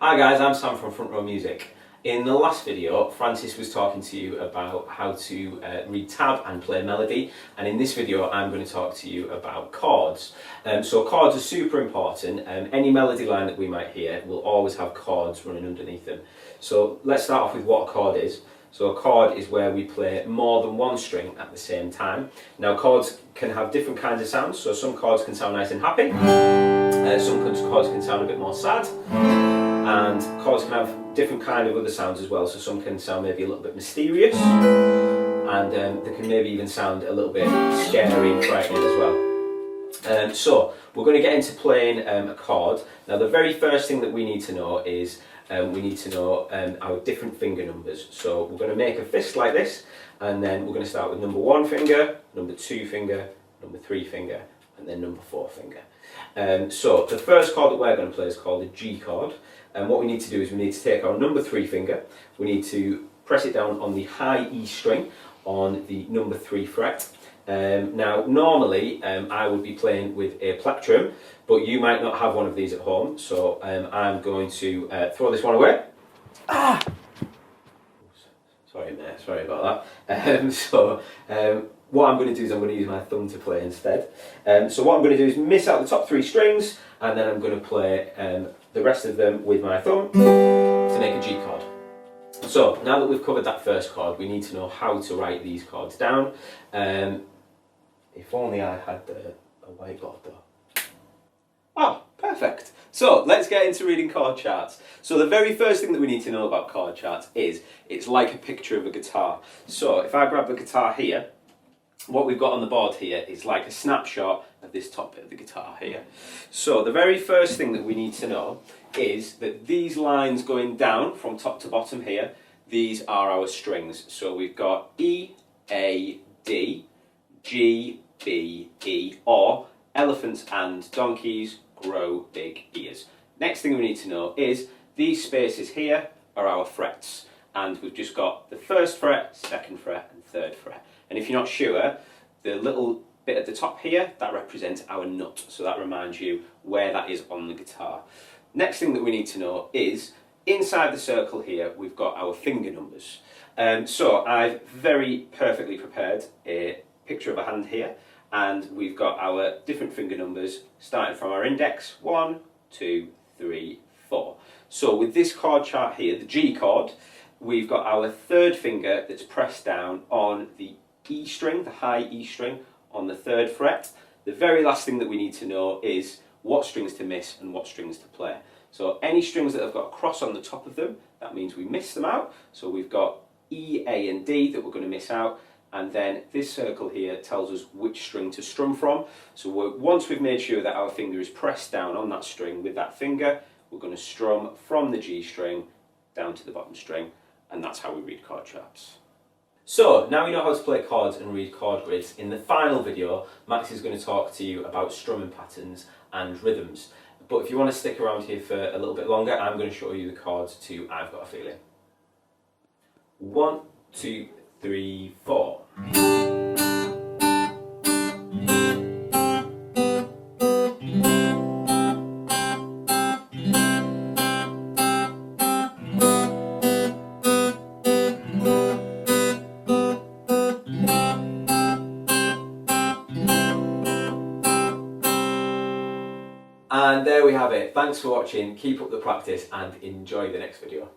Hi guys, I'm Sam from Front Row Music. In the last video, Francis was talking to you about how to read tab and play melody, and in this video I'm going to talk to you about chords. So chords are super important. Any melody line that we might hear will always have chords running underneath them. So let's start off with what a chord is. So a chord is where we play more than one string at the same time. Now chords can have different kinds of sounds, so some chords can sound nice and happy, some chords can sound a bit more sad, and chords can have different kind of other sounds as well. So some can sound maybe a little bit mysterious, and they can maybe even sound a little bit scary and frightening as well. So we're going to get into playing a chord. Now the very first thing that we need to know is we need to know our different finger numbers. So we're going to make a fist like this, and then we're going to start with number 1 finger, number 2 finger, number 3 finger, and then number 4 finger. So the first chord that we're going to play is called a G chord, and what we need to do is we need to take our number 3 finger, we need to press it down on the high E string on the number 3 fret. Now normally I would be playing with a plectrum, but you might not have one of these at home, so I'm going to throw this one away. Sorry mate, sorry about that. What I'm going to do is I'm going to use my thumb to play instead. So what I'm going to do is miss out the top 3 strings, and then I'm going to play the rest of them with my thumb to make a G chord. So now that we've covered that first chord, we need to know how to write these chords down. If only I had a whiteboard though. Ah, perfect. So let's get into reading chord charts. So the very first thing that we need to know about chord charts is it's like a picture of a guitar. So if I grab the guitar here, what we've got on the board here is like a snapshot of this top bit of the guitar here. So the very first thing that we need to know is that these lines going down from top to bottom here, these are our strings. So we've got E, A, D, G, B, E, or elephants and donkeys grow big ears. Next thing we need to know is these spaces here are our frets, and we've just got the 1st fret, 2nd fret and 3rd fret. And if you're not sure, the little bit at the top here, that represents our nut, so that reminds you where that is on the guitar. Next thing that we need to know is inside the circle here we've got our finger numbers. So I've very perfectly prepared a picture of a hand here, and we've got our different finger numbers starting from our index 1, 2, 3, 4. So with this chord chart here, the G chord, we've got our 3rd finger that's pressed down on the E string, the high E string on the 3rd fret. The very last thing that we need to know is what strings to miss and what strings to play. So any strings that have got a cross on the top of them, that means we miss them out. So we've got E, A and D that we're going to miss out, and then this circle here tells us which string to strum from. So once we've made sure that our finger is pressed down on that string with that finger, we're going to strum from the G string down to the bottom string, and that's how we read chord charts. So now we know how to play chords and read chord grids. In the final video, Max is going to talk to you about strumming patterns and rhythms. But if you want to stick around here for a little bit longer, I'm going to show you the chords to I've Got a Feeling. 1, 2, 3, 4. And there we have it. Thanks for watching, keep up the practice and enjoy the next video.